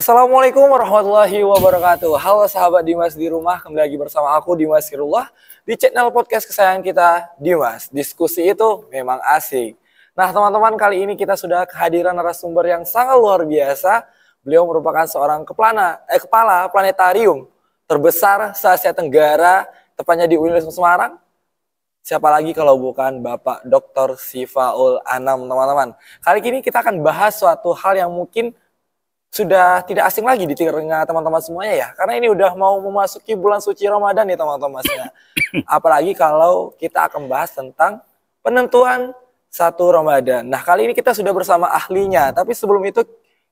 Assalamualaikum warahmatullahi wabarakatuh. Halo sahabat Dimas di rumah, kembali lagi bersama aku Dimas Kirullah di channel podcast kesayangan kita, Dimas. Diskusi itu memang asik. Nah teman-teman, kali ini kita sudah kehadiran narasumber yang sangat luar biasa. Beliau merupakan seorang kepala planetarium terbesar se-Asia Tenggara, tepatnya di Universitas Semarang. Siapa lagi kalau bukan Bapak Dr. Syifa'ul Anam, teman-teman. Kali ini kita akan bahas suatu hal yang mungkin sudah tidak asing lagi di telinga teman-teman semuanya ya. Karena ini udah mau memasuki bulan suci Ramadan nih teman-teman. Apalagi kalau kita akan bahas tentang penentuan satu Ramadan. Nah kali ini kita sudah bersama ahlinya. Tapi sebelum itu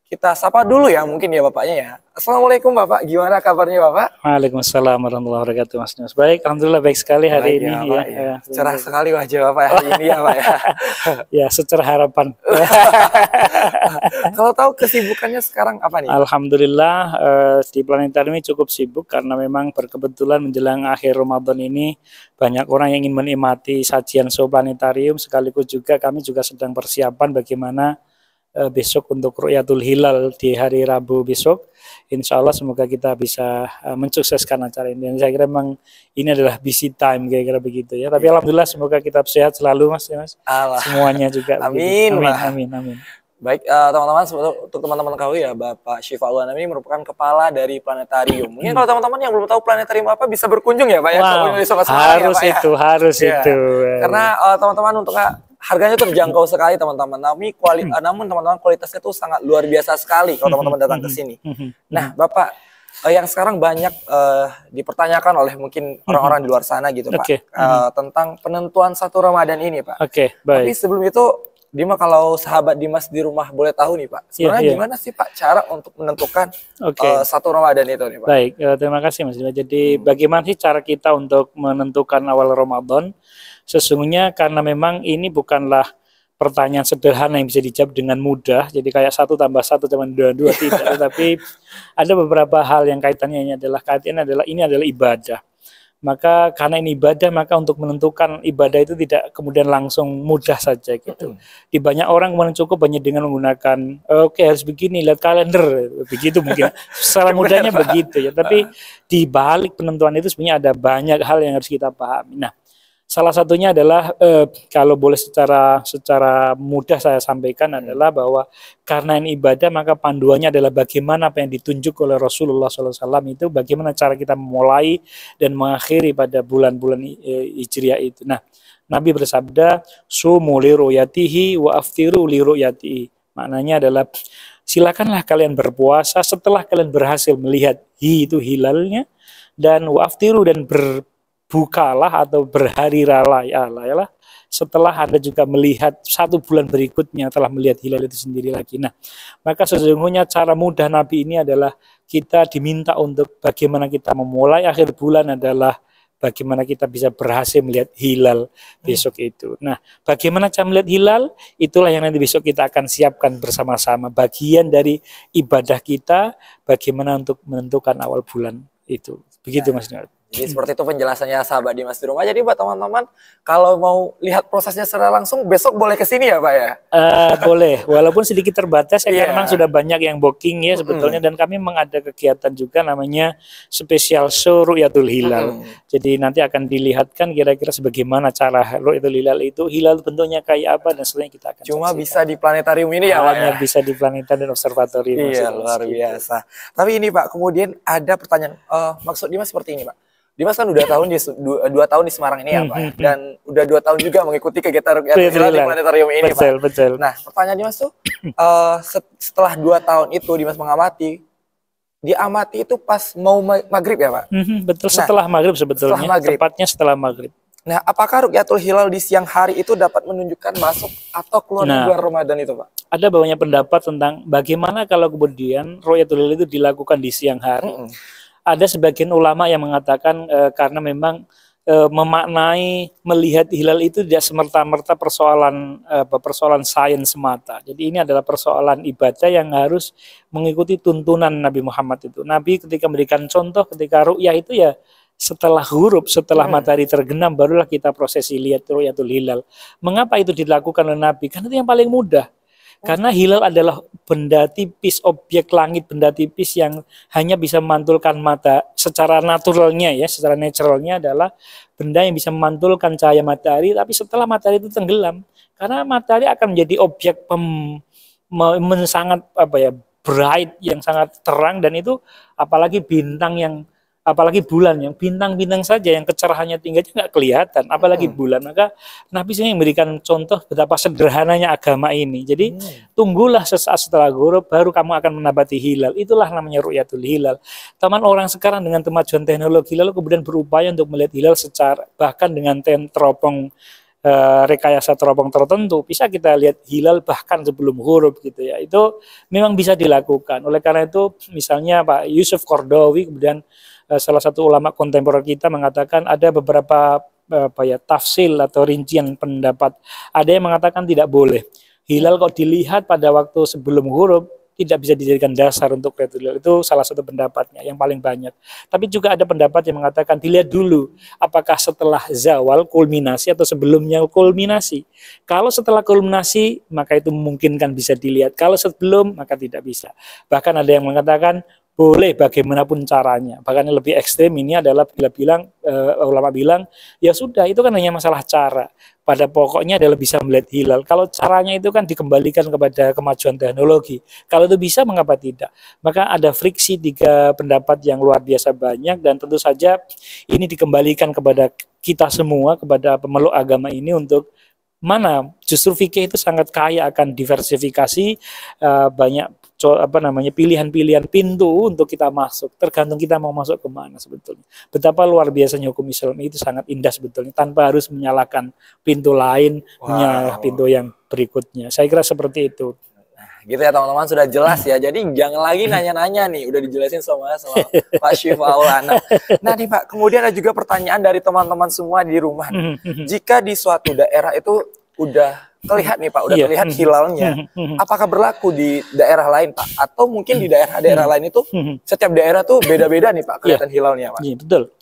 kita sapa dulu ya mungkin ya Bapaknya ya. Assalamualaikum Bapak, gimana kabarnya Bapak? Waalaikumsalam warahmatullahi wabarakatuh Mas Dimas. Baik, alhamdulillah baik sekali hari ini ya. Cerah sekali wajah Bapak hari ini ya Pak ya. Ya, secerah harapan. Kalau tahu kesibukannya sekarang apa nih? Alhamdulillah di planetarium ini cukup sibuk karena memang berkebetulan menjelang akhir Ramadan ini banyak orang yang ingin menikmati sajian show planetarium, sekaligus juga kami juga sedang persiapan bagaimana besok untuk Ru'yatul Hilal di hari Rabu besok. Insya Allah semoga kita bisa mensukseskan acara ini. Dan saya kira memang ini adalah busy time kira-kira begitu ya. Tapi alhamdulillah semoga kita sehat selalu Mas. Semuanya juga. Amin. Amin. Baik teman-teman, untuk teman-teman tahu ya Bapak Syifa'ul Anam ini merupakan kepala dari planetarium. Mungkin kalau teman-teman yang belum tahu planetarium apa bisa berkunjung ya Pak ya. Harus itu. Karena teman-teman untuk harganya terjangkau sekali teman-teman. Namun teman-teman kualitasnya itu sangat luar biasa sekali kalau teman-teman datang ke sini. Nah, Bapak yang sekarang banyak dipertanyakan oleh mungkin orang-orang di luar sana gitu, Pak. Tentang penentuan satu Ramadan ini, Pak. Baik. Tapi sebelum itu, kalau sahabat Dimas di rumah boleh tahu nih, Pak. Sebenarnya gimana sih, Pak, cara untuk menentukan satu Ramadan itu nih, Pak? Baik, terima kasih Mas Dimas. Jadi bagaimana sih cara kita untuk menentukan awal Ramadan? Sesungguhnya karena memang ini bukanlah pertanyaan sederhana yang bisa dijawab dengan mudah. Jadi kayak 1 + 1 = 2 tidak. Tetapi ada beberapa hal yang kaitannya ini adalah ibadah. Maka karena ini ibadah, maka untuk menentukan ibadah itu tidak kemudian langsung mudah saja gitu. Di banyak orang kemudian cukup hanya dengan menggunakan harus begini, lihat kalender, begitu mungkin. Secara mudahnya begitu ya. Tapi di balik penentuan itu sebenarnya ada banyak hal yang harus kita pahami. Nah, salah satunya adalah kalau boleh secara mudah saya sampaikan adalah bahwa karena ini ibadah maka panduannya adalah bagaimana apa yang ditunjuk oleh Rasulullah SAW itu, bagaimana cara kita memulai dan mengakhiri pada bulan-bulan Hijriah itu. Nah, Nabi bersabda, "Sumu li ru'yatihi wa aftiru li ru'yatihi." Maknanya adalah silakanlah kalian berpuasa setelah kalian berhasil melihat itu hilalnya, dan wa aftiru dan bukalah atau berhari raya setelah Anda juga melihat 1 bulan berikutnya telah melihat hilal itu sendiri lagi. Nah, maka sesungguhnya cara mudah Nabi ini adalah kita diminta untuk bagaimana kita memulai akhir bulan adalah bagaimana kita bisa berhasil melihat hilal besok itu. Nah, bagaimana cara melihat hilal? Itulah yang nanti besok kita akan siapkan bersama-sama. Bagian dari ibadah kita, bagaimana untuk menentukan awal bulan itu. Begitu Mas Nur. Jadi seperti itu penjelasannya sahabat Dimas di rumah. Jadi buat teman-teman kalau mau lihat prosesnya secara langsung besok boleh ke sini ya Pak ya? Boleh, walaupun sedikit terbatas karena memang sudah banyak yang booking ya sebetulnya, dan kami memang ada kegiatan juga namanya Special Show Ru'yatul Hilal. Jadi nanti akan dilihatkan kira-kira sebagaimana cara Ru'yatul Hilal itu, hilal bentuknya kayak apa dan seterusnya kita akan cuma saksikan. Bisa di planetarium ini ya Pak ya? Bisa di planetarium dan observatorium. Iya, luar biasa. Tapi ini Pak, kemudian ada pertanyaan, maksud Dimas seperti ini Pak. Dimas kan udah 2 tahun di Semarang ini ya Pak ya? Dan udah 2 tahun juga mengikuti kegiatan di planetarium ini Pak. Betul. Nah pertanyaan Dimas tuh setelah 2 tahun itu Dimas mengamati, diamati itu pas mau maghrib ya Pak? Betul, setelah maghrib sebetulnya, tepatnya setelah maghrib. Nah apakah Ru'yatul Hilal di siang hari itu dapat menunjukkan masuk atau keluar bulan Ramadan itu Pak? Ada banyak pendapat tentang bagaimana kalau kemudian Ru'yatul Hilal itu dilakukan di siang hari. Ada sebagian ulama yang mengatakan karena memang memaknai melihat hilal itu tidak semerta-merta persoalan sains semata. Jadi ini adalah persoalan ibadah yang harus mengikuti tuntunan Nabi Muhammad itu. Nabi ketika memberikan contoh ketika ru'yah itu ya setelah huruf, setelah matahari tergenam barulah kita prosesi lihat Ru'yatul Hilal. Mengapa itu dilakukan oleh Nabi? Karena itu yang paling mudah. Karena hilal adalah benda tipis, objek langit benda tipis yang hanya bisa memantulkan mata secara naturalnya ya, secara naturalnya adalah benda yang bisa memantulkan cahaya matahari, tapi setelah matahari itu tenggelam, karena matahari akan menjadi objek sangat apa ya, bright, yang sangat terang, dan itu apalagi bintang yang apalagi bulan yang bintang-bintang saja yang kecerahannya tinggi aja nggak kelihatan, apalagi bulan. Maka Nabi sini memberikan contoh betapa sederhananya agama ini. Jadi tunggulah sesaat setelah ghurub baru kamu akan menabati hilal. Itulah namanya ru'yatul hilal. Teman orang sekarang dengan kemajuan teknologi lalu kemudian berupaya untuk melihat hilal secara bahkan dengan teropong rekayasa teropong tertentu, bisa kita lihat hilal bahkan sebelum ghurub gitu ya. Itu memang bisa dilakukan. Oleh karena itu misalnya Pak Yusuf Qaradawi, kemudian salah satu ulama kontemporer kita, mengatakan ada beberapa tafsil atau rincian pendapat. Ada yang mengatakan tidak boleh hilal kok dilihat pada waktu sebelum ghurub, tidak bisa dijadikan dasar untuk ru'yatul hilal. Itu salah satu pendapatnya yang paling banyak. Tapi juga ada pendapat yang mengatakan dilihat dulu apakah setelah zawal kulminasi atau sebelumnya kulminasi. Kalau setelah kulminasi maka itu memungkinkan bisa dilihat. Kalau sebelum maka tidak bisa. Bahkan ada yang mengatakan boleh bagaimanapun caranya. Bahkan yang lebih ekstrim ini adalah ulama bilang ya sudah, itu kan hanya masalah cara. Pada pokoknya adalah bisa melihat hilal. Kalau caranya itu kan dikembalikan kepada kemajuan teknologi. Kalau itu bisa, mengapa tidak? Maka ada friksi tiga pendapat yang luar biasa banyak, dan tentu saja ini dikembalikan kepada kita semua, kepada pemeluk agama ini, untuk mana justru fikih itu sangat kaya akan diversifikasi, banyak pilihan-pilihan pintu untuk kita masuk, tergantung kita mau masuk kemana sebetulnya. Betapa luar biasanya hukum Islam itu sangat indah sebetulnya, tanpa harus menyalakan pintu lain, menyalakan pintu yang berikutnya. Saya kira seperti itu. Gitu ya teman-teman, sudah jelas ya. Jadi jangan lagi nanya-nanya nih, udah dijelasin sama Pak Syifaul Anam. Nah nih Pak, kemudian ada juga pertanyaan dari teman-teman semua di rumah. Jika di suatu daerah itu udah terlihat nih Pak, udah terlihat hilalnya, apakah berlaku di daerah lain Pak? Atau mungkin di daerah-daerah lain itu setiap daerah tuh beda-beda nih Pak kelihatan hilalnya Pak? Iya, betul.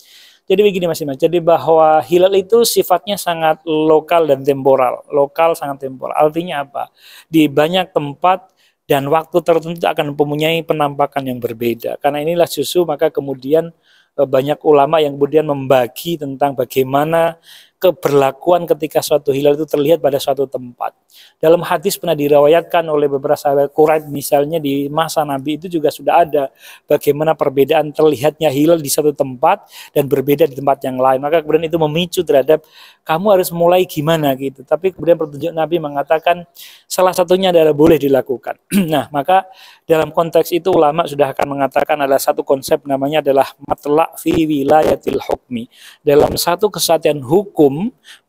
Jadi begini Mas Iman, jadi bahwa hilal itu sifatnya sangat lokal dan temporal. Lokal sangat temporal. Artinya apa? Di banyak tempat dan waktu tertentu akan mempunyai penampakan yang berbeda. Karena inilah justru maka kemudian banyak ulama yang kemudian membagi tentang bagaimana keberlakuan ketika suatu hilal itu terlihat pada suatu tempat. Dalam hadis pernah diriwayatkan oleh beberapa sahabat Quraisy, misalnya di masa Nabi itu juga sudah ada bagaimana perbedaan terlihatnya hilal di satu tempat dan berbeda di tempat yang lain. Maka kemudian itu memicu terhadap kamu harus mulai gimana gitu. Tapi kemudian petunjuk Nabi mengatakan salah satunya adalah boleh dilakukan. Nah, maka dalam konteks itu ulama sudah akan mengatakan ada satu konsep namanya adalah matla' fi wilayatil hukmi. Dalam satu kesatuan hukum,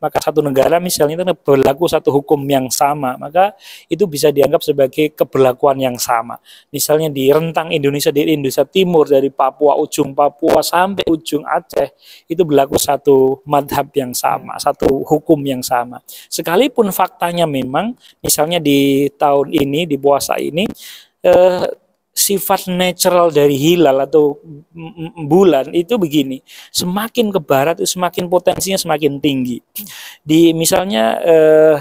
maka satu negara misalnya itu berlaku satu hukum yang sama, maka itu bisa dianggap sebagai keberlakuan yang sama. Misalnya di rentang Indonesia, di Indonesia Timur, dari Papua, ujung Papua sampai ujung Aceh, itu berlaku satu madhab yang sama, satu hukum yang sama. Sekalipun faktanya memang misalnya di tahun ini, di puasa ini, sifat natural dari hilal atau bulan itu begini, semakin ke barat itu semakin potensinya semakin tinggi. Di misalnya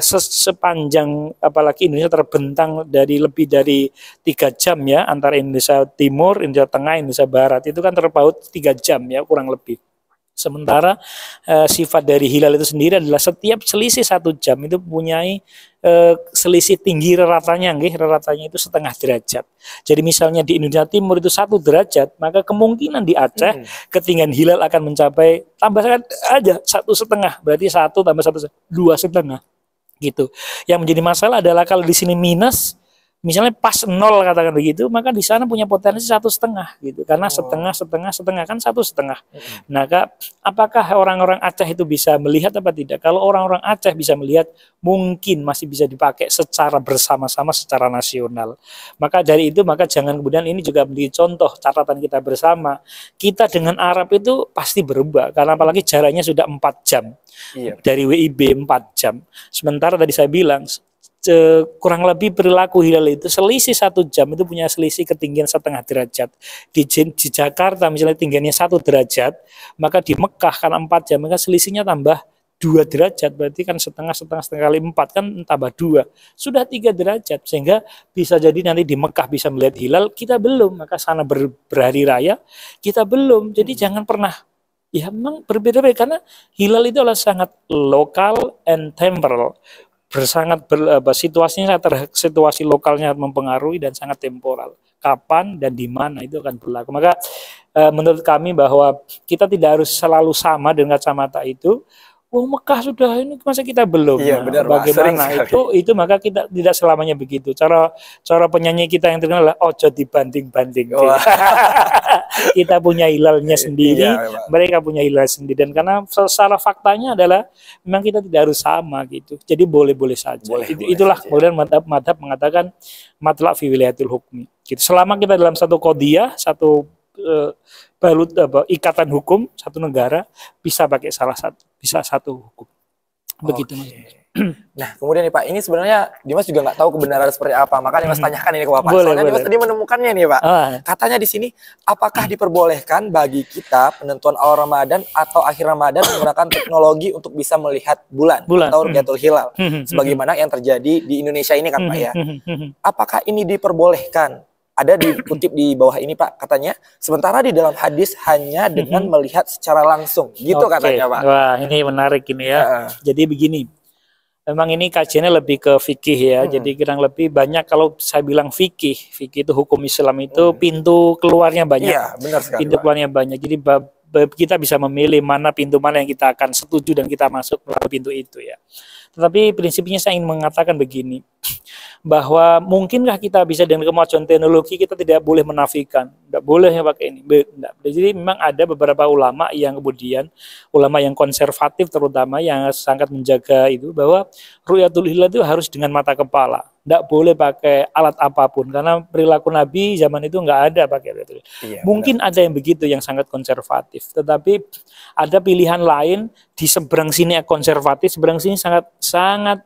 sepanjang, apalagi Indonesia terbentang dari lebih dari 3 jam ya, antara Indonesia Timur, Indonesia Tengah, Indonesia Barat, itu kan terpaut 3 jam ya kurang lebih. Sementara sifat dari hilal itu sendiri adalah setiap selisih 1 jam itu mempunyai selisih tinggi reratanya itu setengah derajat. Jadi misalnya di Indonesia Timur itu 1 derajat, maka kemungkinan di Aceh ketinggian hilal akan mencapai, tambahkan aja 1,5, berarti 1 tambah 1, 2,5 gitu. Yang menjadi masalah adalah kalau di sini minus, misalnya pas 0 katakan begitu, maka di sana punya potensi 1,5 gitu, karena setengah kan 1,5. Nah, apakah orang-orang Aceh itu bisa melihat apa tidak? Kalau orang-orang Aceh bisa melihat, mungkin masih bisa dipakai secara bersama-sama, secara nasional. Maka dari itu, maka jangan kemudian ini juga menjadi contoh catatan kita bersama. Kita dengan Arab itu pasti berubah, karena apalagi jaraknya sudah 4 jam. Dari WIB 4 jam. Sementara tadi saya bilang, kurang lebih perilaku hilal itu selisih 1 jam itu punya selisih ketinggian setengah derajat. Di Jakarta misalnya tinggiannya 1 derajat, maka di Mekah karena 4 jam maka selisihnya tambah 2 derajat, berarti kan setengah kali 4 kan tambah 2, sudah 3 derajat, sehingga bisa jadi nanti di Mekah bisa melihat hilal, kita belum, maka sana berhari raya, kita belum. Jadi jangan pernah, ya memang berbeda-beda, karena hilal itu adalah sangat lokal and temporal, situasinya situasi lokalnya mempengaruhi dan sangat temporal. Kapan dan di mana itu akan berlaku. Maka menurut kami bahwa kita tidak harus selalu sama dengan kacamata itu. Oh, Mekah sudah ini, masa kita belum? Iya, Nah, benar, bagaimana itu maka kita tidak selamanya begitu. Cara penyanyi kita yang terkenal adalah ojo dibanding-banding. Oh. Kita punya hilalnya sendiri, iya, mereka punya hilal sendiri, dan karena secara faktanya adalah memang kita tidak harus sama gitu. Jadi boleh-boleh saja. Itulah kemudian madhab mengatakan matlaq fi wilayatul hukmi. Gitu. Selama kita dalam satu qadiyah, satu ikatan hukum satu negara, bisa pakai satu hukum. Begitu. Nah, kemudian nih Pak, ini sebenarnya Dimas juga nggak tahu kebenaran seperti apa, makanya Dimas tanyakan ini ke Bapak. Soalnya Dimas tadi menemukannya nih Pak. Katanya di sini, apakah diperbolehkan bagi kita penentuan awal Ramadan atau akhir Ramadan menggunakan teknologi untuk bisa melihat bulan. Atau ru'yatul hilal, sebagaimana yang terjadi di Indonesia ini kan Pak ya? Apakah ini diperbolehkan? Ada dikutip di bawah ini Pak, katanya sementara di dalam hadis hanya dengan melihat secara langsung, gitu katanya Pak. Wah, ini menarik ini ya. Jadi begini, memang ini kajiannya lebih ke fikih ya. Jadi kurang lebih banyak, kalau saya bilang fikih itu hukum Islam itu pintu keluarnya banyak. Iya, benar sekali. Pintu keluarnya banyak. Jadi kita bisa memilih pintu mana yang kita akan setuju dan kita masuk melalui pintu itu ya. Tetapi prinsipnya saya ingin mengatakan begini, bahwa mungkinkah kita bisa dengan kemajuan teknologi, kita tidak boleh menafikan, tidak boleh ya pakai ini. Jadi memang ada beberapa ulama yang kemudian, ulama yang konservatif terutama, yang sangat menjaga itu, bahwa ru'yatul hilal itu harus dengan mata kepala, tidak boleh pakai alat apapun, karena perilaku Nabi zaman itu nggak ada pakai ru'yatul hilal. Iya, mungkin benar. Ada yang begitu, yang sangat konservatif, tetapi ada pilihan lain di seberang sini konservatif, seberang sini sangat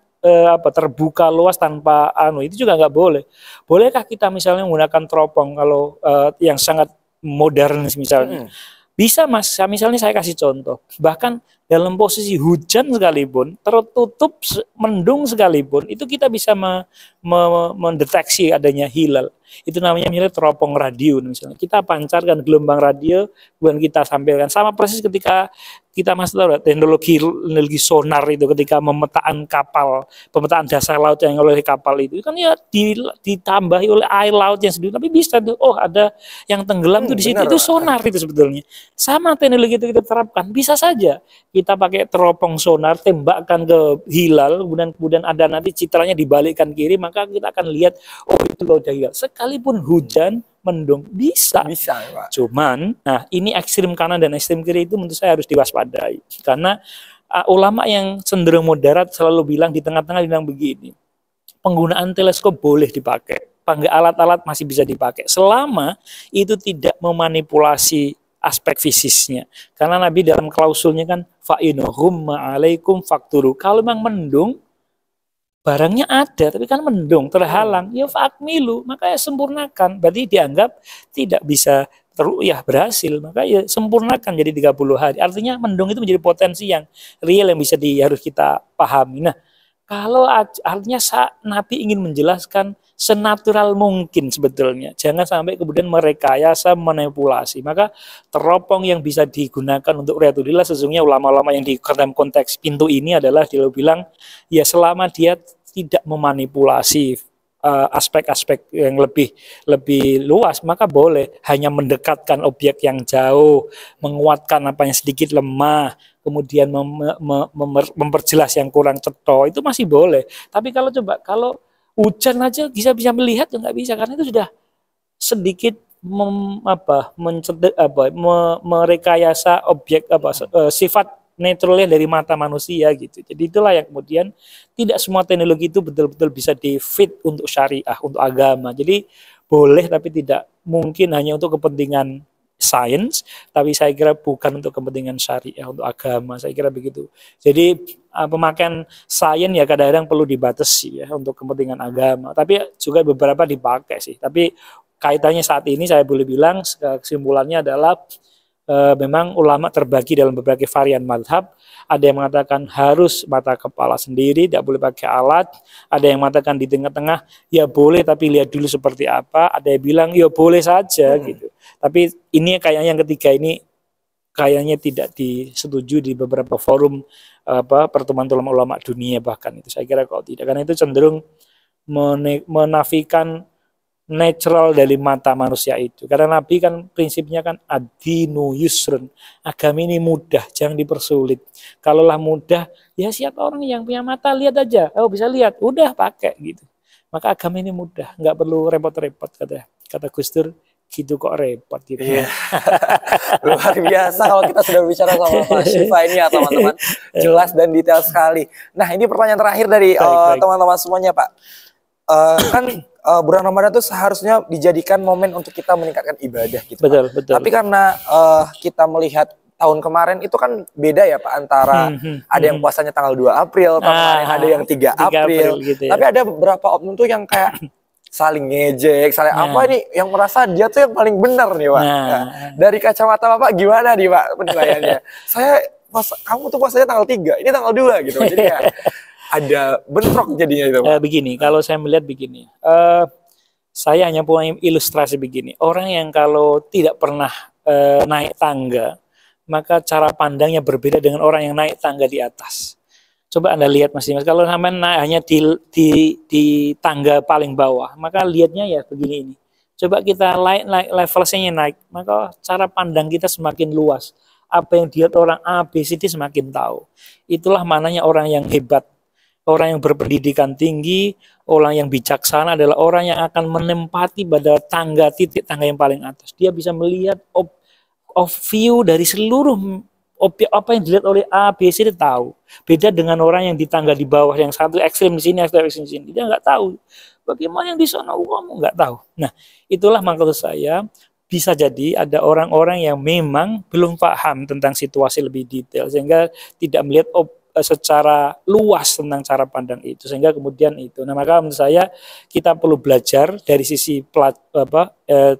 terbuka luas tanpa itu juga nggak boleh. Bolehkah kita misalnya menggunakan teropong kalau yang sangat modern misalnya? Bisa Mas, misalnya saya kasih contoh, bahkan dalam posisi hujan sekalipun, tertutup mendung sekalipun, itu kita bisa mendeteksi adanya hilal. Itu namanya misalnya teropong radio misalnya. Kita pancarkan gelombang radio, kemudian kita sampaikan. Sama persis ketika kita masuk teknologi sonar itu, ketika pemetaan dasar laut yang oleh kapal itu kan ya ditambahi oleh air laut yang sendiri, tapi bisa tuh, oh ada yang tenggelam tuh di situ, itu sonar itu sebetulnya. Sama teknologi itu kita terapkan, bisa saja kita pakai teropong sonar, tembakkan ke hilal, kemudian ada nanti citranya dibalikkan kiri, maka kita akan lihat, oh itu loh ada hilal. Sekalipun hujan, mendung, bisa Pak. Cuman, nah ini ekstrim kanan dan ekstrim kiri itu menurut saya harus diwaspadai, karena ulama yang cenderung moderat selalu bilang di tengah-tengah, bilang begini, penggunaan teleskop boleh dipakai, alat-alat masih bisa dipakai selama itu tidak memanipulasi aspek fisiknya, karena Nabi dalam klausulnya kan fa'inhum ma'alaikum fakturu, kalau memang mendung barangnya ada, tapi kan mendung, terhalang, ya fa'akmilu, maka ya sempurnakan. Berarti dianggap tidak bisa berhasil, maka ya sempurnakan jadi 30 hari. Artinya mendung itu menjadi potensi yang real yang bisa harus kita pahami. Nah, kalau artinya Nabi ingin menjelaskan senatural mungkin sebetulnya. Jangan sampai kemudian merekayasa, manipulasi. Maka teropong yang bisa digunakan untuk ru'yatul hilal, sesungguhnya ulama-ulama yang di dalam konteks pintu ini adalah dia bilang, ya selama dia tidak memanipulasi aspek-aspek yang lebih luas, maka boleh hanya mendekatkan objek yang jauh, menguatkan apa yang sedikit lemah, kemudian memperjelas yang kurang cetha, itu masih boleh. Tapi kalau hujan aja bisa melihat, ya nggak bisa, karena itu sudah sedikit merekayasa objek sifat naturalnya dari mata manusia gitu. Jadi itulah yang kemudian tidak semua teknologi itu betul-betul bisa di-fit untuk syariah, untuk agama. Jadi boleh, tapi tidak mungkin hanya untuk kepentingan sains, tapi saya kira bukan untuk kepentingan syariah, untuk agama. Saya kira begitu. Jadi pemakaian sains ya kadang-kadang perlu dibatasi ya untuk kepentingan agama. Tapi juga beberapa dipakai sih. Tapi kaitannya saat ini saya boleh bilang kesimpulannya adalah memang ulama terbagi dalam berbagai varian mazhab. Ada yang mengatakan harus mata kepala sendiri, tidak boleh pakai alat. Ada yang mengatakan di tengah-tengah, ya boleh tapi lihat dulu seperti apa. Ada yang bilang ya boleh saja gitu. Tapi ini kayaknya yang ketiga ini kayaknya tidak disetujui di beberapa forum pertemuan ulama dunia bahkan itu. Saya kira kalau tidak, karena itu cenderung menafikan natural dari mata manusia itu. Karena Nabi kan prinsipnya kan ad-dinu yusrun. Agama ini mudah, jangan dipersulit. Kalaulah mudah, ya siapa orang yang punya mata lihat aja. Oh bisa lihat, udah pakai gitu. Maka agama ini mudah, nggak perlu repot-repot kata Gus Dur. Gitu kok repot gitu. Iya. Luar biasa kalau kita sudah bicara sama Pak Syifa ini ya teman-teman. Jelas dan detail sekali. Nah ini pertanyaan terakhir dari teman-teman semuanya Pak. Kan bulan Ramadan itu seharusnya dijadikan momen untuk kita meningkatkan ibadah gitu. Betul, betul. Tapi karena kita melihat tahun kemarin itu kan beda ya Pak antara ada yang puasanya tanggal 2 April, tahun kemarin ada yang 3 April. Gitu ya. Tapi ada beberapa oknum tuh yang kayak saling ngejek, saling apa nih yang merasa dia tuh yang paling benar nih Pak. Nah, dari kacamata Bapak gimana nih Pak penilaiannya? Kamu tuh puasanya tanggal 3, ini tanggal 2 gitu. Jadi ya ada bentrok jadinya itu Pak. Begini, kalau saya melihat begini, saya hanya punya ilustrasi begini. Orang yang kalau tidak pernah naik tangga, maka cara pandangnya berbeda dengan orang yang naik tangga di atas. Coba Anda lihat Mas Dimas, kalau hanya di tangga paling bawah, maka lihatnya ya begini ini. Coba kita levelnya naik, maka cara pandang kita semakin luas. Apa yang dilihat orang A, B, C, D semakin tahu. Itulah mananya orang yang hebat. Orang yang berpendidikan tinggi, orang yang bijaksana adalah orang yang akan menempati pada titik tangga yang paling atas. Dia bisa melihat view dari seluruh objek apa yang dilihat oleh A, B, C, D tahu. Beda dengan orang yang di tangga di bawah, yang satu ekstrim di sini, ekstrim di sini. Dia nggak tahu. Bagaimana yang di sana, kamu nggak tahu. Nah, itulah maksud saya. Bisa jadi ada orang-orang yang memang belum paham tentang situasi lebih detail, sehingga tidak melihat secara luas tentang cara pandang itu, sehingga kemudian itu. Nah, maka menurut saya kita perlu belajar dari sisi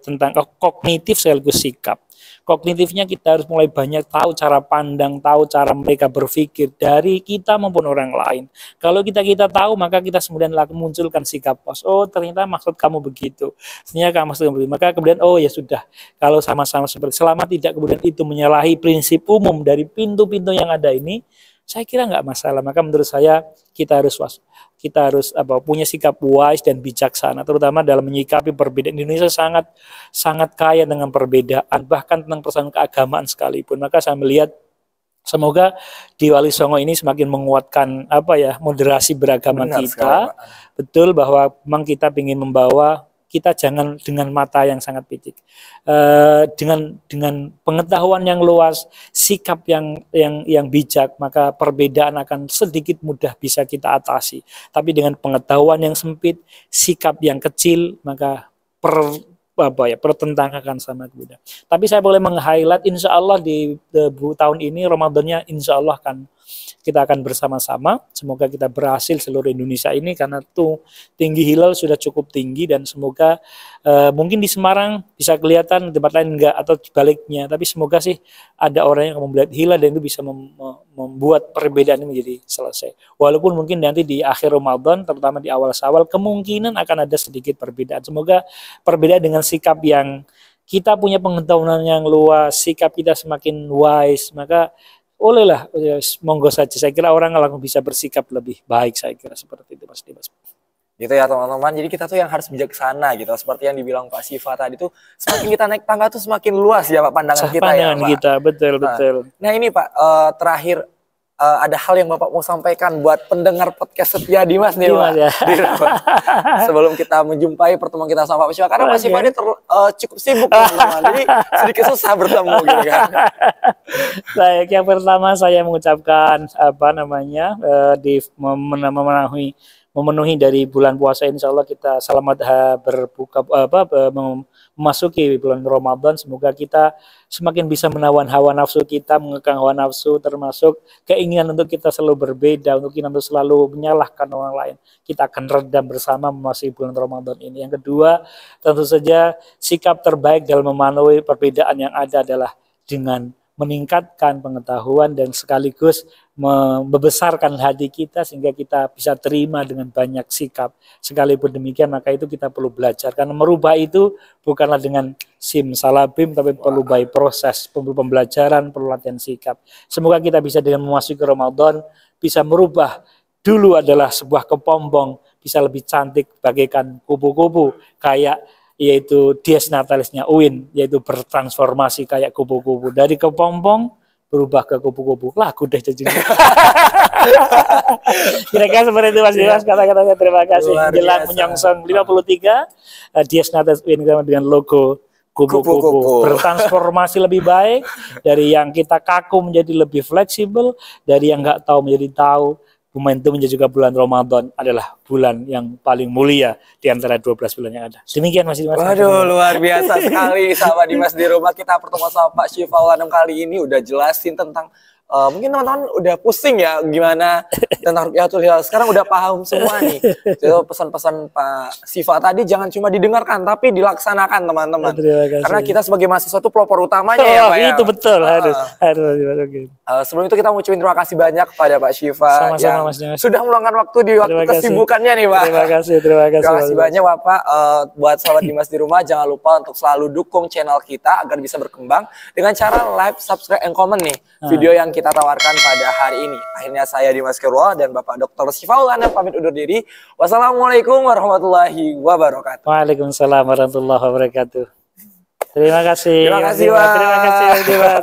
tentang kognitif sekaligus sikap. Kognitifnya kita harus mulai banyak tahu cara pandang, tahu cara mereka berpikir dari kita maupun orang lain. Kalau kita tahu, maka kita kemudian akan munculkan sikap pos. Oh, ternyata maksud kamu begitu. Ternyata maksud kamu begitu. Maka kemudian oh ya sudah. Kalau sama-sama seperti selama tidak kemudian itu menyalahi prinsip umum dari pintu-pintu yang ada ini, saya kira nggak masalah. Maka menurut saya kita harus punya sikap wise dan bijaksana, terutama dalam menyikapi perbedaan. Indonesia sangat kaya dengan perbedaan, bahkan tentang persoalan keagamaan sekalipun. Maka saya melihat semoga di Wali Songo ini semakin menguatkan moderasi beragama kita. Betul bahwa memang kita ingin membawa, kita jangan dengan mata yang sangat picik, dengan pengetahuan yang luas, sikap yang bijak, maka perbedaan akan sedikit mudah bisa kita atasi. Tapi dengan pengetahuan yang sempit, sikap yang kecil, maka pertentangan akan sangat mudah. Tapi saya boleh meng-highlight, insya Allah di tahun ini Ramadannya insya Allah kita akan bersama-sama. Semoga kita berhasil seluruh Indonesia ini, karena tuh tinggi hilal sudah cukup tinggi, dan semoga mungkin di Semarang bisa kelihatan, tempat lain enggak, atau sebaliknya. Tapi semoga sih ada orang yang melihat hilal dan itu bisa membuat perbedaan ini menjadi selesai. Walaupun mungkin nanti di akhir Ramadan, terutama di awal Syawal, kemungkinan akan ada sedikit perbedaan. Semoga perbedaan dengan sikap yang kita punya pengetahuan yang luas, sikap kita semakin wise, maka olehlah, monggo saja. Saya kira orang langsung bisa bersikap lebih baik, saya kira seperti itu Mas Dimas. Gitu ya teman-teman, jadi kita tuh yang harus bijaksana gitu, seperti yang dibilang Pak Syifa tadi tuh, semakin kita naik tangga tuh semakin luas ya Pak pandangan kita ya Pak. Kita, betul. Nah ini Pak, terakhir ada hal yang Bapak mau sampaikan buat pendengar podcast setia Dimas nih Pak. Ya. Sebelum kita menjumpai pertemuan kita sama Pak Syifa, karena Pak Syifa ini cukup sibuk teman-teman, jadi sedikit susah bertemu gitu kan. Baik, yang pertama saya mengucapkan memenuhi dari bulan puasa, insya Allah kita selamat berbuka memasuki bulan Ramadan. Semoga kita semakin bisa menawan hawa nafsu kita, mengekang hawa nafsu, termasuk keinginan untuk kita selalu berbeda, untuk kita selalu menyalahkan orang lain. Kita akan redam bersama memasuki bulan Ramadan ini. Yang kedua, tentu saja sikap terbaik dalam memenuhi perbedaan yang ada adalah dengan meningkatkan pengetahuan dan sekaligus membesarkan hati kita sehingga kita bisa terima dengan banyak sikap. Sekalipun demikian maka itu kita perlu belajar karena merubah itu bukanlah dengan simsalabim tapi perlu by proses, perlu pembelajaran, perlu latihan sikap. Semoga kita bisa dengan memasuki Ramadan bisa merubah dulu adalah sebuah kepompong bisa lebih cantik bagaikan kupu-kupu kayak yaitu dies natalisnya UIN, yaitu bertransformasi kayak kupu-kupu. Dari kepompong berubah ke kupu-kupu. Lagu deh jadi. Kira-kira seperti itu Mas Dimas, kata-katanya terima kasih. Jelang menyongsong 53, dies natalis UIN dengan logo kupu-kupu. Bertransformasi lebih baik, dari yang kita kaku menjadi lebih fleksibel, dari yang nggak tahu menjadi tahu. Momentumnya juga bulan Ramadan adalah bulan yang paling mulia di antara 12 bulan yang ada. Demikian Mas Dimas. Waduh, luar biasa sekali sahabat Dimas di rumah. Kita pertemuan sama Pak Syifau Anam kali ini udah jelasin tentang mungkin teman-teman udah pusing ya gimana tentang Ruqyatul Hilal. Sekarang udah paham semua nih. Jadi pesan-pesan Pak Syifa tadi jangan cuma didengarkan tapi dilaksanakan teman-teman. Karena kita sebagai mahasiswa itu pelopor utamanya ya Pak ya. Itu betul harus. Sebelum itu kita mau ucapin terima kasih banyak kepada Pak Syifa yang sudah meluangkan waktu di waktu kesibukannya nih Pak. Terima kasih banyak Bapak. Buat sahabat Dimas di rumah jangan lupa untuk selalu dukung channel kita agar bisa berkembang dengan cara like, subscribe, and comment nih video yang kita tawarkan pada hari ini. Akhirnya saya Dimas Kirullah dan Bapak Dr. Syifaul Anam pamit undur diri. Wassalamualaikum warahmatullahi wabarakatuh. Waalaikumsalam warahmatullahi wabarakatuh. Terima kasih. Terima kasih, Pak. Terima kasih, Pak.